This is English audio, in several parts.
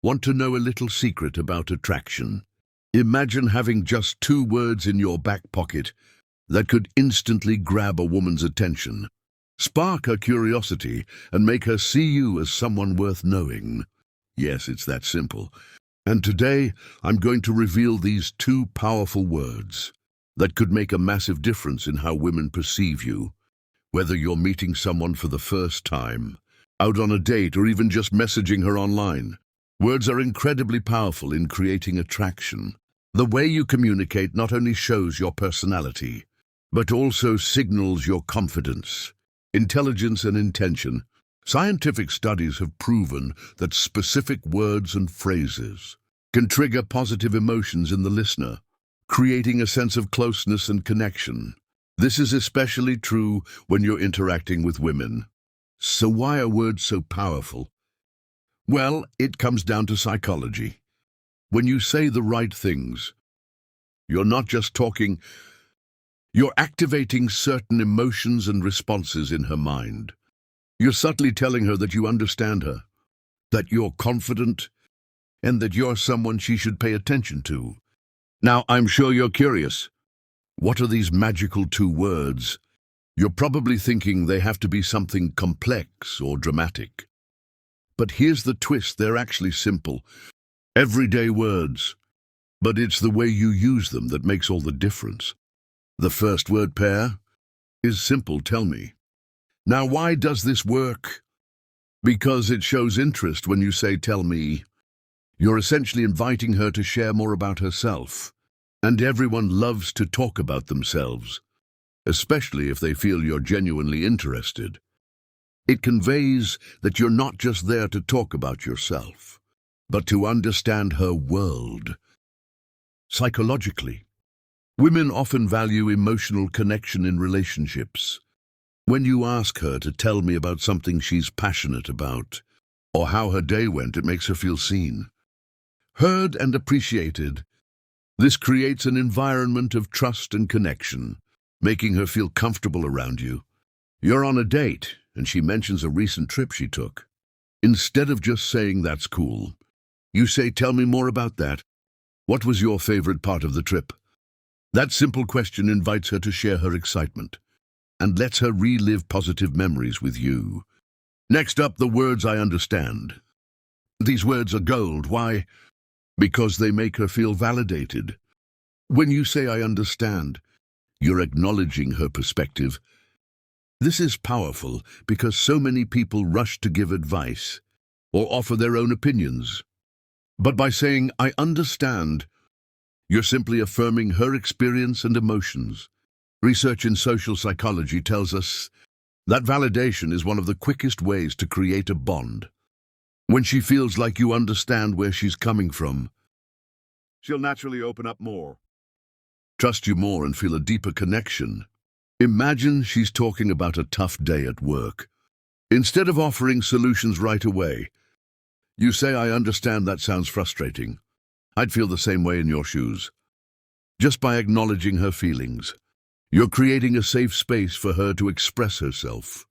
Want to know a little secret about attraction? Imagine having just 2 words in your back pocket that could instantly grab a woman's attention, spark her curiosity, and make her see you as someone worth knowing. Yes, it's that simple. And today, I'm going to reveal these 2 powerful words that could make a massive difference in how women perceive you. Whether you're meeting someone for the first time, out on a date, or even just messaging her online, words are incredibly powerful in creating attraction. The way you communicate not only shows your personality, but also signals your confidence, intelligence, and intention. Scientific studies have proven that specific words and phrases can trigger positive emotions in the listener, creating a sense of closeness and connection. This is especially true when you're interacting with women. So why are words so powerful? Well, it comes down to psychology. When you say the right things, you're not just talking, you're activating certain emotions and responses in her mind. You're subtly telling her that you understand her, that you're confident, and that you're someone she should pay attention to. Now, I'm sure you're curious. What are these magical 2 words? You're probably thinking they have to be something complex or dramatic. But here's the twist, they're actually simple, everyday words. But it's the way you use them that makes all the difference. The first word pair is simple, tell me. Now, why does this work? Because it shows interest when you say, tell me. You're essentially inviting her to share more about herself. And everyone loves to talk about themselves, especially if they feel you're genuinely interested. It conveys that you're not just there to talk about yourself, but to understand her world. Psychologically, women often value emotional connection in relationships. When you ask her to tell me about something she's passionate about, or how her day went, it makes her feel seen, heard, and appreciated. This creates an environment of trust and connection, making her feel comfortable around you. You're on a date, and she mentions a recent trip she took. Instead of just saying, that's cool, you say, tell me more about that. What was your favorite part of the trip? That simple question invites her to share her excitement and lets her relive positive memories with you. Next up, the words I understand. These words are gold. Why? Because they make her feel validated. When you say, I understand, you're acknowledging her perspective. This is powerful because so many people rush to give advice or offer their own opinions. But by saying, I understand, you're simply affirming her experience and emotions. Research in social psychology tells us that validation is one of the quickest ways to create a bond. When she feels like you understand where she's coming from, she'll naturally open up more, trust you more, and feel a deeper connection. Imagine she's talking about a tough day at work. Instead of offering solutions right away, you say, I understand that sounds frustrating. I'd feel the same way in your shoes. Just by acknowledging her feelings, you're creating a safe space for her to express herself.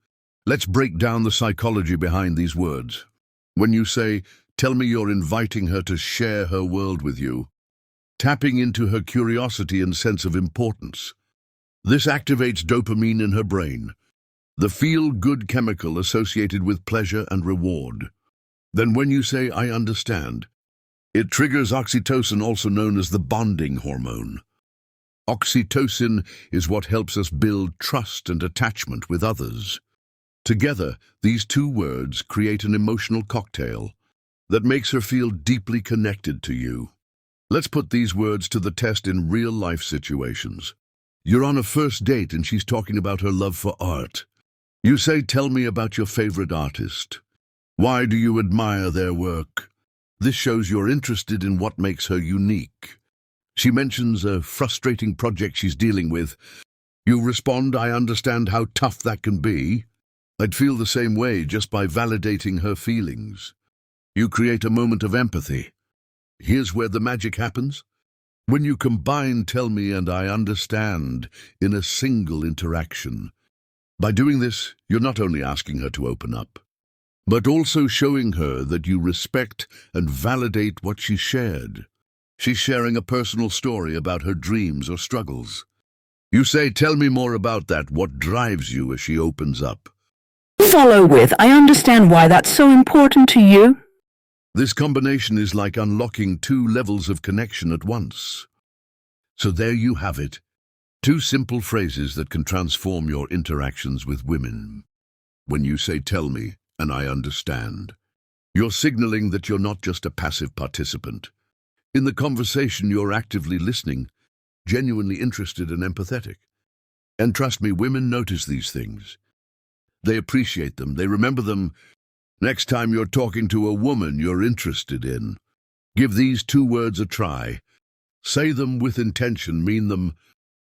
Let's break down the psychology behind these words. When you say, tell me, you're inviting her to share her world with you, tapping into her curiosity and sense of importance. This activates dopamine in her brain, the feel-good chemical associated with pleasure and reward. Then when you say, I understand, it triggers oxytocin, also known as the bonding hormone. Oxytocin is what helps us build trust and attachment with others. Together, these 2 words create an emotional cocktail that makes her feel deeply connected to you. Let's put these words to the test in real-life situations. You're on a first date and she's talking about her love for art. You say, tell me about your favorite artist. Why do you admire their work? This shows you're interested in what makes her unique. She mentions a frustrating project she's dealing with. You respond, I understand how tough that can be. I'd feel the same way just by validating her feelings. You create a moment of empathy. Here's where the magic happens. When you combine tell me and I understand in a single interaction. By doing this, you're not only asking her to open up, but also showing her that you respect and validate what she shared. She's sharing a personal story about her dreams or struggles. You say, "Tell me more about that. What drives you?" as she opens up. Follow with, "I understand why that's so important to you." This combination is like unlocking two levels of connection at once. So there you have it. Two simple phrases that can transform your interactions with women. When you say, "Tell me," and "I understand," you're signaling that you're not just a passive participant. In the conversation, you're actively listening, genuinely interested and empathetic. And trust me, women notice these things. They appreciate them, they remember them. Next time you're talking to a woman you're interested in, give these two words a try. Say them with intention, mean them,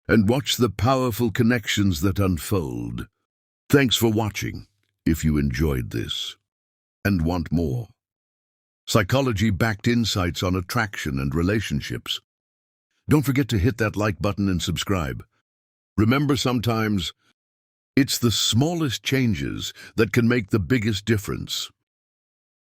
and watch the powerful connections that unfold. Thanks for watching. If you enjoyed this and want more psychology-backed insights on attraction and relationships, don't forget to hit that like button and subscribe. Remember, sometimes it's the smallest changes that can make the biggest difference.